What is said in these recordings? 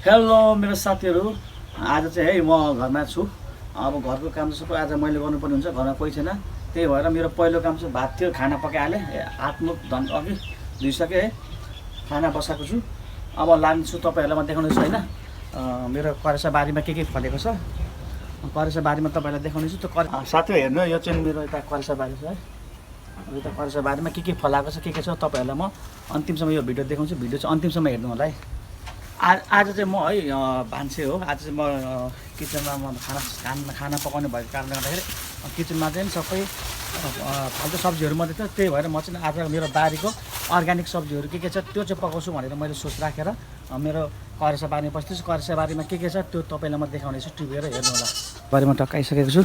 Hello मेरो साथीहरू, आज चाहिँ है म घरमा छु। अब घरको काम चाहिँ सबै आज मैले गर्नुपर्ने हुन्छ, घरमा कोही छैन। त्यही भएर मेरो पहिलो काम चाहिँ भात थियो, खाना पकाइहालेँ। हातमुख धन अघि धुइसकेँ है, खाना बसाएको छु। अब लान्छु, तपाईँहरूलाई म देखाउनेछु होइन मेरो करेसा बारीमा के फलेको छ। करेसा बारीमा तपाईँहरूलाई देखाउनेछु। त्यो साथीहरू हेर्नु, यो चाहिँ मेरो यता करेसा बारी छ है। यता करेसा बारीमा के फलाएको छ, के छ तपाईँहरूलाई म अन्तिमसम्म यो भिडियो देखाउँछु। भिडियो चाहिँ अन्तिमसम्म हेर्नु होला है। आज चाहिँ म है भान्से हो। आज चाहिँ म किचनमा म खाना पकाउने भएको कारणले गर्दाखेरि किचनमा चाहिँ सबै फाल्टु सब्जीहरू मात्रै थियो। त्यही भएर म चाहिँ आज मेरो बारीको अर्ग्यानिक सब्जीहरू के छ त्यो चाहिँ पकाउँछु भनेर मैले सोच राखेर मेरो करेसा बारीमा बस्दैछु। करेसा बारीमा के छ त्यो तपाईँलाई म देखाउने छु, टिपेर हेर्नु होला। बारीमा टक्काइसकेको छु।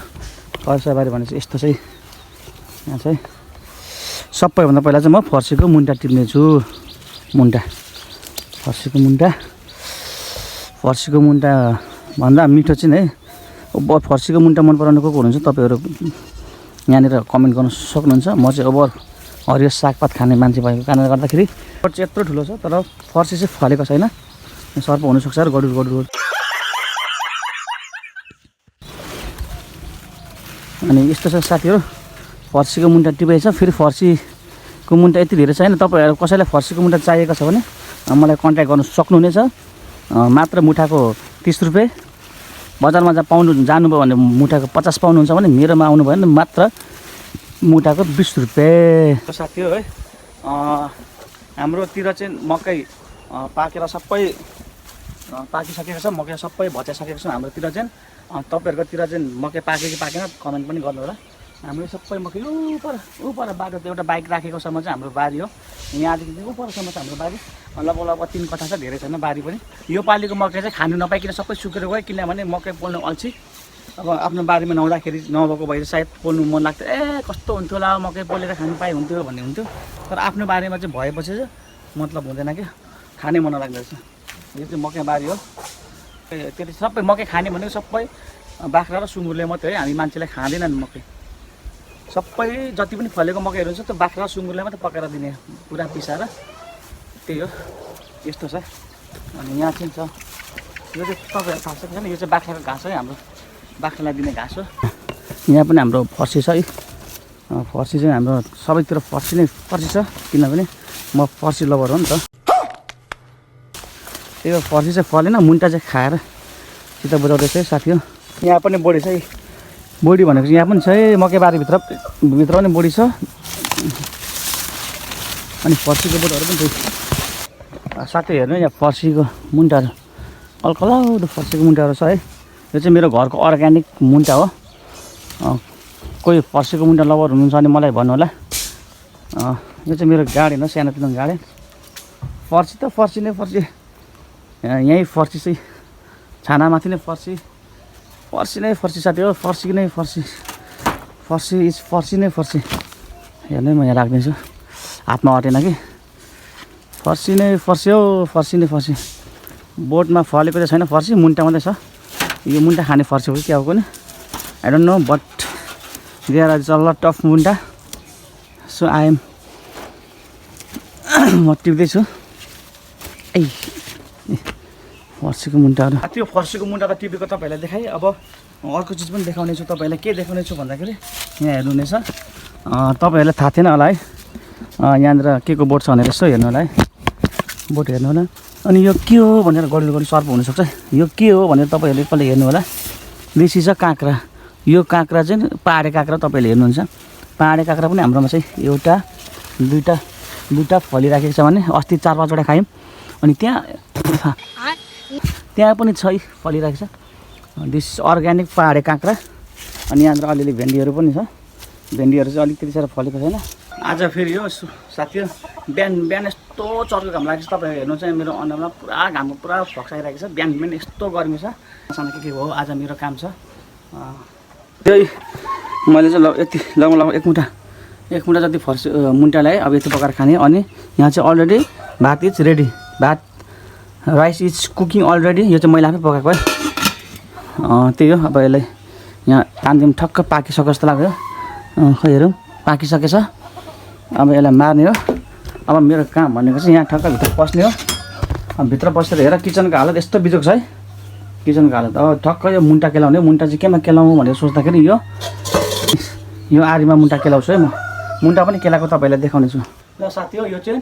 करेसा बारी भने चाहिँ यस्तो चाहिँ यहाँ चाहिँ सबैभन्दा पहिला चाहिँ म फर्सीको मुन्टा टिप्नेछु। फर्सीको मुन्टा भन्दा मिठो चाहिँ है फर्सीको मुन्टा मन पराउने को हुनुहुन्छ तपाईँहरू यहाँनिर कमेन्ट गर्न सक्नुहुन्छ। म चाहिँ अब हरियो सागपात खाने मान्छे भएको कारणले गर्दाखेरि चाहिँ यत्रो ठुलो छ, तर फर्सी चाहिँ फलेको छैन। सर्प हुनसक्छ र गडुर अनि यस्तो छ साथीहरू। फर्सीको मुन्टा टिपेछ। फेरि फर्सीको मुन्टा यति धेरै छैन। तपाईँहरू कसैलाई फर्सीको मुन्टा चाहिएको छ भने मलाई कन्ट्याक्ट गर्नु सक्नुहुनेछ। मात्र मुठाको 30 रुपियाँ। बजारमा जहाँ जानुभयो भने मुठाको 50 पाउनुहुन्छ भने मेरोमा आउनुभयो भने मात्र मुठाको 20 रुपियाँ। साथी हो है, हाम्रोतिर चाहिँ मकै पाकेर सबै पाकिसकेको छ। मकै सबै भचाइसकेको छ हाम्रोतिर चाहिँ। तपाईँहरूकोतिर चाहिँ मकै पाक्यो कि पाकेन कमेन्ट पनि गर्नु होला। हाम्रो सबै मकै उपर बाटो त्यो एउटा बाइक राखेकोसम्म चाहिँ हाम्रो बारी हो। यहाँदेखि उपरसम्म छ हाम्रो बारी। लगभग 3 कट्ठा छ, धेरै छैन बारी पनि। यो पालिको मकै चाहिँ खानु नपाइकन सबै सुकेर गयो, किनभने मकै पोल्नु अल्छी। अब आफ्नो बारीमा नहुँदाखेरि नभएको भएर सायद पोल्नु मन लाग्थ्यो। कस्तो हुन्थ्यो होला मकै पोलेर खानु पाए हुन्थ्यो भन्ने हुन्थ्यो। तर आफ्नो बारीमा चाहिँ भएपछि चाहिँ मतलब हुँदैन क्या, खानै मन लाग्दछ। यो चाहिँ मकै बारी हो। त्यो सबै मकै खाने भनेको सबै बाख्रा र सुँगुरले मात्रै है। हामी मान्छेलाई खाँदैनन् मकै। सबै जति पनि फलेको मकैहरू हुन्छ त्यो बाख्रा र सुँगुरले मात्रै पकाएर दिने, पुरा पिसाएर। त्यही हो, यस्तो छ। अनि यहाँ चाहिँ छ, यो चाहिँ तपाईँहरू थाहा छ कि छैन, यो चाहिँ बाख्राको घाँस है, हाम्रो बाख्रालाई दिने घाँस हो। यहाँ पनि हाम्रो फर्सी छ है। फर्सी चाहिँ हाम्रो सबैतिर फर्सी छ, किनभने म फर्सी लभर हो नि त। त्यही हो, फर्सी चाहिँ फलेन, मुन्टा चाहिँ खाएर सिधा बुझाउँदैछ है साथी हो। यहाँ पनि बोडी छ है। बोडी भनेको चाहिँ यहाँ पनि छ है, मकै बारीभित्र पनि बोडी छ। अनि फर्सीको बोटहरू पनि छ साथी। हेर्नु यहाँ फर्सीको मुन्टाहरू, अलकलाउदो फर्सीको मुन्टाहरू छ है। यो चाहिँ मेरो घरको अर्ग्यानिक मुन्टा हो। कोही फर्सीको मुन्टा लभर हुनुहुन्छ भने मलाई भन्नु होला। यो चाहिँ मेरो गार्डन हो, सानोतिनो गार्डन। फर्सी त फर्सी नै फर्सी, यहीँ फर्सी चाहिँ छानामाथि नै फर्सी नै फर्सी साथी हो। फर्सी नै फर्सी हेर्नु म यहाँ राख्दैछु, हातमा अटेन कि। फर्सी नै फर्सी हो, फर्सी नै फर्सी। बोटमा फलेको चाहिँ छैन फर्सी, मुन्टा मात्रै छ। यो मुन्टा खाने फर्सी हो कि क्या हो कुनै, I don't know, but there are a lot of मुन्टा। सो म टिप्दैछु फर्सीको मुन्टाहरू। त्यो फर्सीको मुन्टा त टिपेको तपाईँहरूलाई देखाएँ। अब अर्को चिज पनि देखाउने छु तपाईँलाई। के देखाउने छु भन्दाखेरि यहाँ हेर्नुहुनेछ, तपाईँहरूलाई थाहा थिएन होला है, यहाँनिर के को बोट छ भनेर यसो हेर्नु होला है। बोट हेर्नु होला। अनि यो के हो भनेर गडुर सर्प हुनसक्छ। यो के हो भनेर तपाईँहरूले एकपल्ट हेर्नु होला। दिस इज अ काँक्रा। यो काँक्रा चाहिँ पहाडे काँक्रा तपाईँहरूले हेर्नुहुन्छ। पहाडे काँक्रा पनि हाम्रोमा चाहिँ एउटा दुईवटा फलिराखेको छ भने अस्ति 4-5वटा खायौँ। अनि त्यहाँ पनि छ फलिरहेको छ। दिस अर्ग्यानिक पहाडे काँक्रा। अनि यहाँनिर अलिअलि भेन्डीहरू पनि छ। भेन्डीहरू चाहिँ अलिक त्यति साह्रो फलेको छैन। आज फेरि यो साथी हो, बिहान यस्तो चर्को घाम लागेको छ। तपाईँहरू हेर्नु चाहिँ मेरो अनुहारमा पुरा घामको पुरा फक्साइरहेको छ। बिहान यस्तो गर्मी छ। सानो के हो आज मेरो काम छ। त्यही मैले चाहिँ यति लगभग एक मुठा जति फर्सी मुन्टा ल्याएँ। अब यति पकाएर खाने। अनि यहाँ चाहिँ अलरेडी भात is ready. Rice is cooking already. यो चाहिँ मैले आफै पकाएको है। त्यही हो, अब यसलाई यहाँ तान्दिउँ। ठक्क पाकिसक्यो जस्तो लाग्यो। खै हेरौँ, पाकिसकेछ। अब यसलाई मार्ने हो। अब मेरो काम भनेको चाहिँ यहाँ ठक्क भित्र पस्ने हो। भित्र बसेर हेर किचनको हालत यस्तो बिजोग छ है। किचनको हालत अब ठक्क यो मुन्टा केलाउने, मुन्टा चाहिँ केमा केलाउँ भनेर सोच्दाखेरि यो आरीमा मुन्टा केलाउँछु है म। मुन्टा पनि केलाएको तपाईँलाई देखाउने छु। ल साथी हो, यो चाहिँ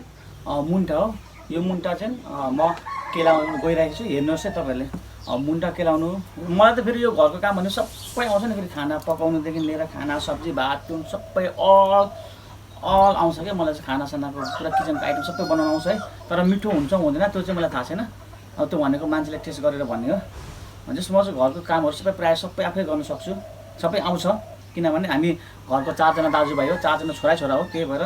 मुन्टा हो। यो मुन्टा चाहिँ म केलाउनु गइरहेको छु। हेर्नुहोस् है तपाईँहरूले, मुन्टा केलाउनु। मलाई त फेरि यो घरको काम भने सबै आउँछ नि, फेरि खाना पकाउनुदेखि लिएर खाना सब्जी भात तुन सबै अल आउँछ क्या मलाई चाहिँ। खानासानाको पुरा किचनको आइटम सबै बनाउनु आउँछ है। तर मिठो हुन्छ हुँदैन त्यो चाहिँ मलाई थाहा छैन। अब त्यो भनेको मान्छेले टेस्ट गरेर भन्ने हो। जस्तो म चाहिँ घरको कामहरू सबै प्रायः सबै आफै गर्न सक्छु, सबै आउँछ। किनभने हामी घरको 4 जना दाजुभाइ हो, 4 जना छोरा हो। त्यही भएर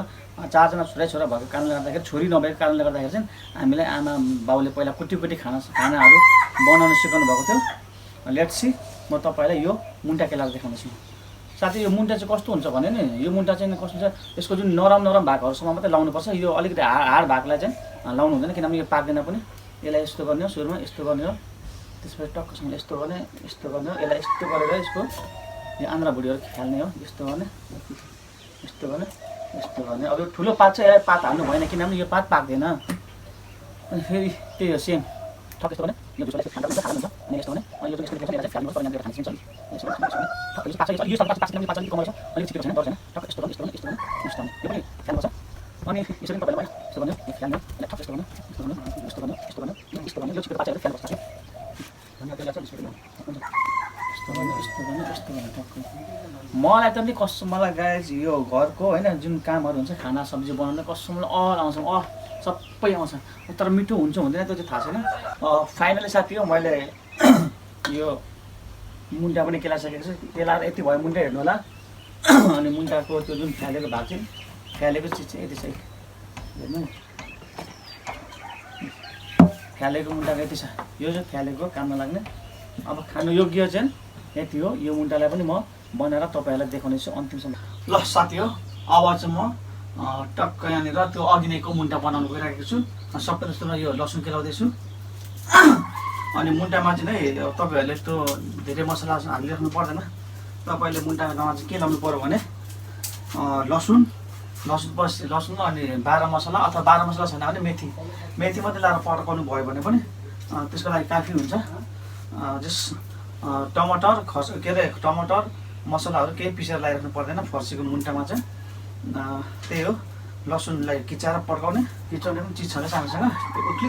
4 जना छोरा भएको कारणले गर्दाखेरि, छोरी नभएको कारणले गर्दाखेरि चाहिँ हामीलाई आमा बाउले पहिला कुटी खानाहरू बनाउन सिकाउनु भएको थियो। लेट्स सी, म तपाईँलाई यो मुन्टा केलाएर देखाउँदैछु। साथी यो मुन्टा चाहिँ कस्तो हुन्छ भने नि, यो मुन्टा चाहिँ कस्तो हुन्छ, यसको जुन नरम भागहरूसम्म मात्रै लाउनुपर्छ। यो अलिकति हार्ड भागलाई चाहिँ लाउनु हुँदैन, किनभने यो पाक्दैन पनि। यसलाई यस्तो गर्ने हो, सुरुमा यस्तो गर्ने हो, त्यसपछि टक्कसँग यस्तो गर्ने हो। यसलाई यस्तो गरेर यसको यो आन्द्रा भुँडीहरू खेल्ने हो। यस्तो गर्ने। अब यो ठुलो पात चाहिँ यसलाई पात हाल्नु भएन, किनभने यो पात पाक्दैन। अनि फेरि त्यही हो सेम, ठक्क यस्तो गर्ने। यो भित्र यस्तो खान्छ अनि यस्तो गर्ने। अनि यो चाहिँ यस्तो फ्याल्नु पर्छ, यहाँनिर खान्छ नि। ठक्क यस्तो पाक्छ, यो सबै पाक्छ किनभने पाक्छ अलिक कम छ, अलिक छिटो छैन, डर छैन। ठक्क यस्तो गर्ने। यो पनि फ्याल्नुपर्छ। अनि यसरी तपाईँले भयो, यस्तो गर्ने, यो फ्याल्नु, यसलाई ठक्क यस्तो गर्ने। यो छिटो पाक्छ, फ्याल्नुपर्छ। मलाई त नि कस्तो, मलाई गाइज यो घरको होइन जुन कामहरू हुन्छ, खाना सब्जी बनाउनु कस्तो मलाई आउँछ, सबै आउँछ। तर मिठो हुन्छ हुँदैन त्यो चाहिँ थाहा छैन। फाइनली साथी हो, मैले यो मुन्टा पनि केलाइसकेको छु। केलाएर यति भयो मुन्टा, हेर्नु होला। अनि मुन्टाको त्यो जुन फ्यालेको भाग चाहिँ, फ्यालेको चिज चाहिँ यति छ हेर्नु। फ्यालेको मुन्टाको यति छ, यो चाहिँ फ्यालेको काममा लाग्ने। अब खानु योग्य चाहिँ यति हो। यो मुन्टालाई पनि म बनाएर तपाईँहरूलाई देखाउने छु अन्तिमसम्म। ल साथी हो, अब चाहिँ म टक्क यहाँनिर त्यो अघि नैको मुन्टा बनाउनु गइरहेको छु। सबै जस्तो यो लसुन केलाउँदैछु। अनि मुन्टामा चाहिँ है तपाईँहरूले यस्तो धेरै मसला हालिराख्नु पर्दैन। तपाईँले मुन्टामा चाहिँ के लाउनु पऱ्यो भने लसुन अनि 12 मसला, अथवा 12 मसला छैन भने मेथी मात्रै लाएर पकाउनु भयो भने पनि त्यसको लागि काफी हुन्छ। टमाटर टमाटर मसलाहरू केही पिसेर लगाइराख्नु पर्दैन फर्सीको मुन्टामा चाहिँ। त्यही हो, लसुनलाई किचाएर पड्काउने, किचाउने पनि चिज छ क्या सानोसँग, त्यो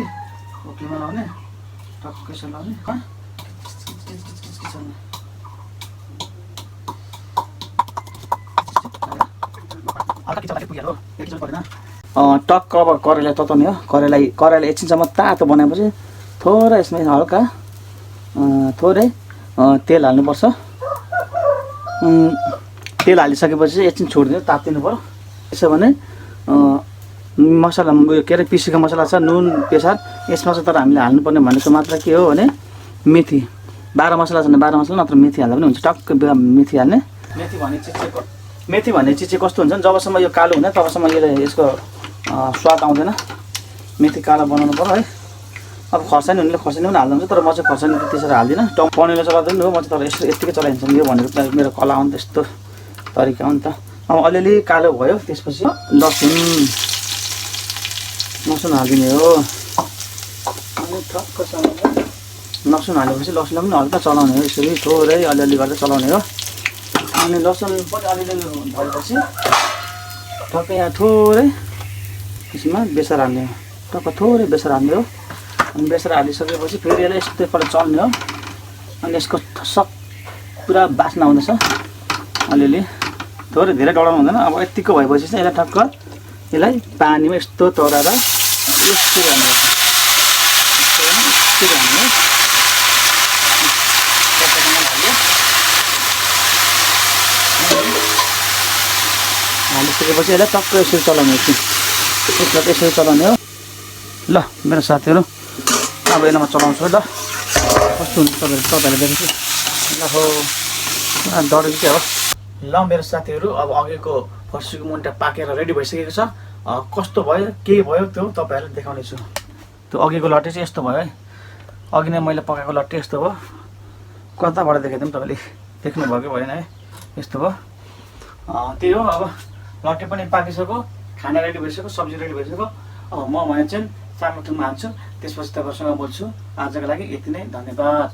उक्लीमा लाउने, टक्कै यसो लाउने, टक्क। अब कराईलाई तताउने हो। कराईलाई एकछिनसम्म तातो बनाएपछि थोरै यसमा हल्का थोरै तेल हाल्नुपर्छ। तेल हालिसकेपछि एकछिन छोडिदिनु, तातिनु पऱ्यो। त्यसो भने मसला उयो के अरे पिसेको मसला छ, नुन पेसार यसमा चाहिँ। तर हामीले हाल्नुपर्ने भनेको मात्र के हो भने मेथी। 12 मसला छ भने 12 मसला, नत्र मेथी हाल्दा पनि हुन्छ। टक्क मेथी हाल्ने। मेथी भन्ने चिज चाहिँ कस्तो हुन्छ भने जबसम्म यो कालो हुँदैन तबसम्म यसको स्वाद आउँदैन। मेथी कालो बनाउनु पर्यो है। अब खोर्सानी हुनेले खोर्सानी पनि हाल्दा हुन्छ, तर म चाहिँ खोर्सानी त्यसरी हाल्दिनँ। पनिरले चलाउँदैन हो, म चाहिँ तर यत्तिकै चलाइन्छ। यो भनेको त मेरो कला हो नि त, यस्तो तरिका हो नि त। अब अलिअलि कालो भयो, त्यसपछि लसुन हालिदिने हो। अनि ठक्कसँग लसुन हालेपछि लसुनलाई पनि हल्का चलाउने हो, यसरी थोरै अलिअलि गर्दै चलाउने हो। अनि लसुन पनि अलिअलि भएपछि टक्कै यहाँ थोरै यसमा बेसार हाल्ने हो। टक्क थोरै बेसार हाल्ने हो। अनि बेसार हालिसकेपछि फेरि यसलाई यस्तो एकपल्ट चल्ने हो। अनि यसको पुरा बास्ना आउँदैछ अलिअलि, थोरै धेरै डढाउनु हुँदैन। अब यतिको भएपछि चाहिँ यसलाई ठक्क यसलाई पानीमा यस्तो तराएर यसरी हाल्ने हो। हालिसकेपछि यसलाई टक्क यसरी चलाउने हो। यसरी चलाउने हो। ल मेरो साथीहरू, अब यसमा चलाउँछु है। ल कस्तो हुन्छ तपाईँहरूले देख्छु। ल हो डढेको के हो। ल मेरो साथीहरू, अब अघिको फर्सीको मुन्टा पाकेर रेडी भइसकेको छ। कस्तो भयो के भयो त्यो तपाईँहरूलाई देखाउने छु। त्यो अघिको लट्टे चाहिँ यस्तो भयो है। अघि नै मैले पकाएको लट्टे यस्तो भयो। कताबाट देखाइदिउँ, तपाईँले देख्नुभयो कि भएन है, यस्तो भयो। त्यही हो, अब लट्टे पनि पाकिसक्यो, खाना रेडी भइसक्यो, सब्जी रेडी भइसक्यो। अब म भने चाहिँ चामल थुनमा हाल्छु, त्यसपछि तपाईँहरूसँग बोल्छु। आजको लागि यति नै, धन्यवाद।